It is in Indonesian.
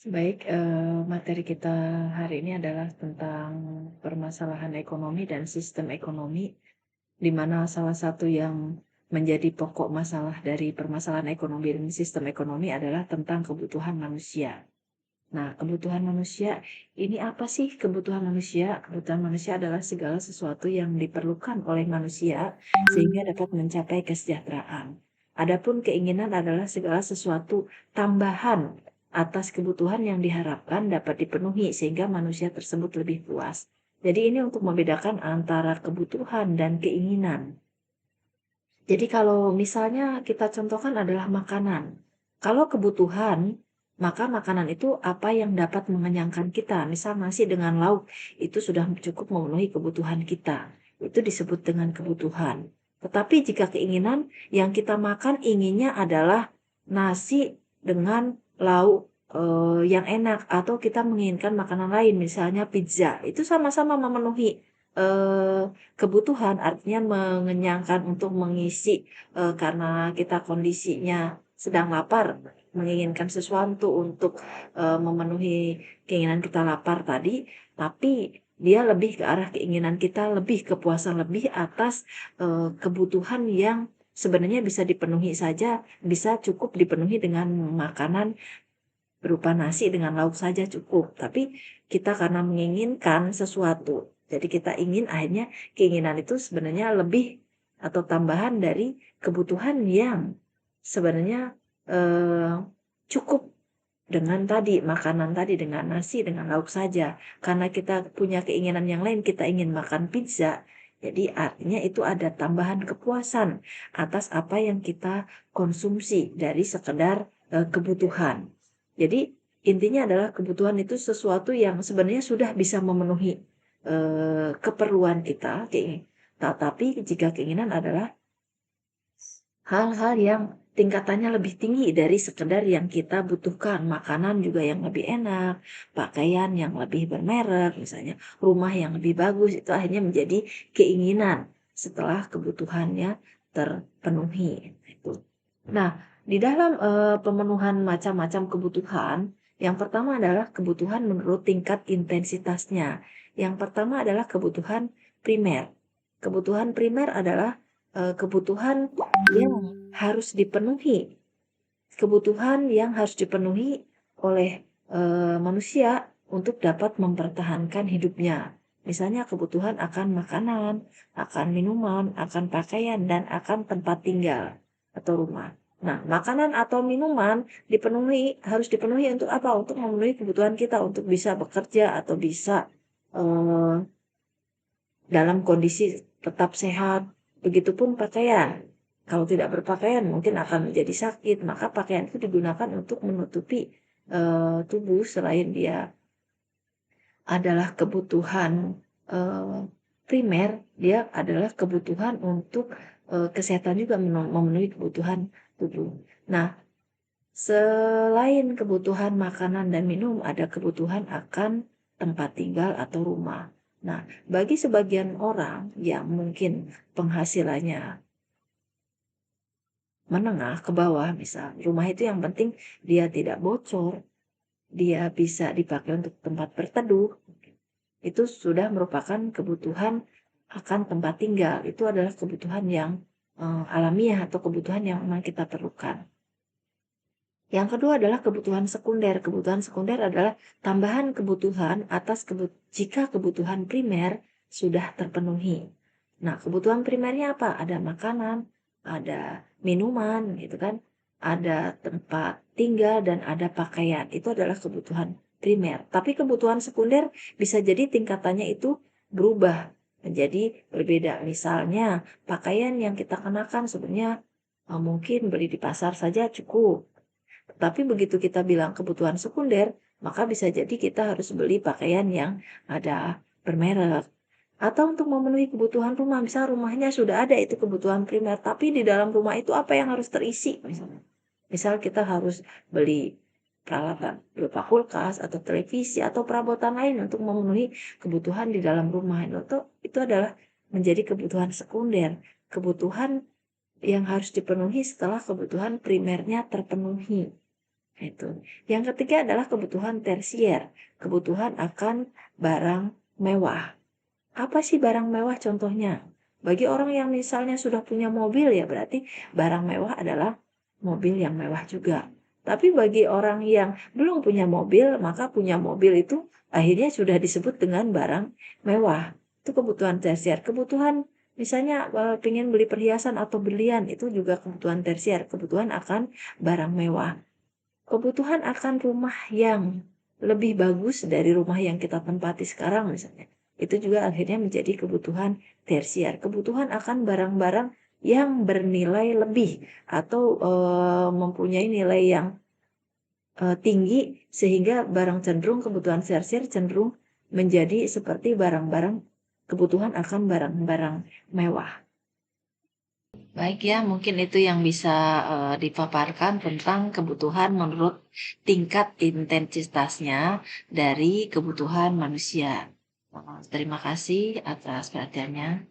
Baik, materi kita hari ini adalah tentang permasalahan ekonomi dan sistem ekonomi, di mana salah satu yang menjadi pokok masalah dari permasalahan ekonomi dan sistem ekonomi adalah tentang kebutuhan manusia. Nah, kebutuhan manusia ini apa sih kebutuhan manusia? Kebutuhan manusia adalah segala sesuatu yang diperlukan oleh manusia sehingga dapat mencapai kesejahteraan. Adapun keinginan adalah segala sesuatu tambahan atas kebutuhan yang diharapkan dapat dipenuhi sehingga manusia tersebut lebih puas. Jadi ini untuk membedakan antara kebutuhan dan keinginan. Jadi kalau misalnya kita contohkan adalah makanan. Kalau kebutuhan, maka makanan itu apa yang dapat mengenyangkan kita. Misal nasi dengan lauk, itu sudah cukup memenuhi kebutuhan kita. Itu disebut dengan kebutuhan. Tetapi jika keinginan, yang kita makan inginnya adalah nasi dengan lauk yang enak. Atau kita menginginkan makanan lain, misalnya pizza. Itu sama-sama memenuhi eh, kebutuhan, artinya mengenyangkan untuk mengisi, karena kita kondisinya sedang lapar, menginginkan sesuatu untuk, memenuhi keinginan kita lapar tadi, tapi dia lebih ke arah keinginan kita lebih kepuasan lebih atas, kebutuhan yang sebenarnya bisa dipenuhi saja, bisa cukup dipenuhi dengan makanan berupa nasi dengan lauk saja cukup. Tapi kita karena menginginkan sesuatu, jadi kita ingin akhirnya keinginan itu sebenarnya lebih atau tambahan dari kebutuhan yang sebenarnya eh, cukup dengan tadi makanan tadi dengan nasi dengan lauk saja. Karena kita punya keinginan yang lain, kita ingin makan pizza. Jadi artinya itu ada tambahan kepuasan atas apa yang kita konsumsi dari sekedar kebutuhan. Jadi intinya adalah kebutuhan itu sesuatu yang sebenarnya sudah bisa memenuhi keperluan kita, tetapi jika keinginan adalah hal-hal yang tingkatannya lebih tinggi dari sekedar yang kita butuhkan. Makanan juga yang lebih enak, pakaian yang lebih bermerek, misalnya rumah yang lebih bagus, itu akhirnya menjadi keinginan setelah kebutuhannya terpenuhi. Itu. Nah, di dalam pemenuhan macam-macam kebutuhan, yang pertama adalah kebutuhan menurut tingkat intensitasnya. Yang pertama adalah kebutuhan primer. Kebutuhan primer adalah kebutuhan yang harus dipenuhi. Kebutuhan yang harus dipenuhi oleh manusia untuk dapat mempertahankan hidupnya. Misalnya kebutuhan akan makanan, akan minuman, akan pakaian, dan akan tempat tinggal atau rumah. Nah, makanan atau minuman harus dipenuhi untuk apa? Untuk memenuhi kebutuhan kita untuk bisa bekerja atau bisa eh, dalam kondisi tetap sehat. Begitupun pakaian. Kalau tidak berpakaian mungkin akan menjadi sakit, maka pakaian itu digunakan untuk menutupi tubuh selain dia adalah kebutuhan eh, primer, dia adalah kebutuhan untuk kesehatan juga memenuhi kebutuhan tubuh. Nah, selain kebutuhan makanan dan minum, ada kebutuhan akan tempat tinggal atau rumah. Nah, bagi sebagian orang yang mungkin penghasilannya menengah ke bawah, misal rumah itu yang penting dia tidak bocor, dia bisa dipakai untuk tempat berteduh, itu sudah merupakan kebutuhan akan tempat tinggal. Itu adalah kebutuhan yang alamiah atau kebutuhan yang memang kita perlukan. Yang kedua adalah kebutuhan sekunder. Kebutuhan sekunder adalah tambahan kebutuhan jika kebutuhan primer sudah terpenuhi. Nah, kebutuhan primernya apa? Ada makanan, ada minuman, gitu kan? Ada tempat tinggal dan ada pakaian. Itu adalah kebutuhan primer. Tapi kebutuhan sekunder bisa jadi tingkatannya itu berubah menjadi berbeda. Misalnya, pakaian yang kita kenakan sebenarnya mungkin beli di pasar saja cukup. Tapi begitu kita bilang kebutuhan sekunder, maka bisa jadi kita harus beli pakaian yang ada bermerek. Atau untuk memenuhi kebutuhan rumah, misal rumahnya sudah ada itu kebutuhan primer, tapi di dalam rumah itu apa yang harus terisi? Misal kita harus beli peralatan berupa kulkas atau televisi atau perabotan lain untuk memenuhi kebutuhan di dalam rumah. Itu adalah menjadi kebutuhan sekunder, kebutuhan yang harus dipenuhi setelah kebutuhan primernya terpenuhi. Itu. Yang ketiga adalah kebutuhan tersier, kebutuhan akan barang mewah. Apa sih barang mewah contohnya? Bagi orang yang misalnya sudah punya mobil ya berarti barang mewah adalah mobil yang mewah juga. Tapi bagi orang yang belum punya mobil, maka punya mobil itu akhirnya sudah disebut dengan barang mewah. Itu kebutuhan tersier. Kebutuhan misalnya pengen beli perhiasan atau berlian itu juga kebutuhan tersier, kebutuhan akan barang mewah. Kebutuhan akan rumah yang lebih bagus dari rumah yang kita tempati sekarang misalnya. Itu juga akhirnya menjadi kebutuhan tersier. Kebutuhan akan barang-barang yang bernilai lebih atau mempunyai nilai yang tinggi sehingga barang cenderung kebutuhan tersier cenderung menjadi seperti barang-barang kebutuhan akan barang-barang mewah. Baik ya, mungkin itu yang bisa dipaparkan tentang kebutuhan menurut tingkat intensitasnya dari kebutuhan manusia. Terima kasih atas perhatiannya.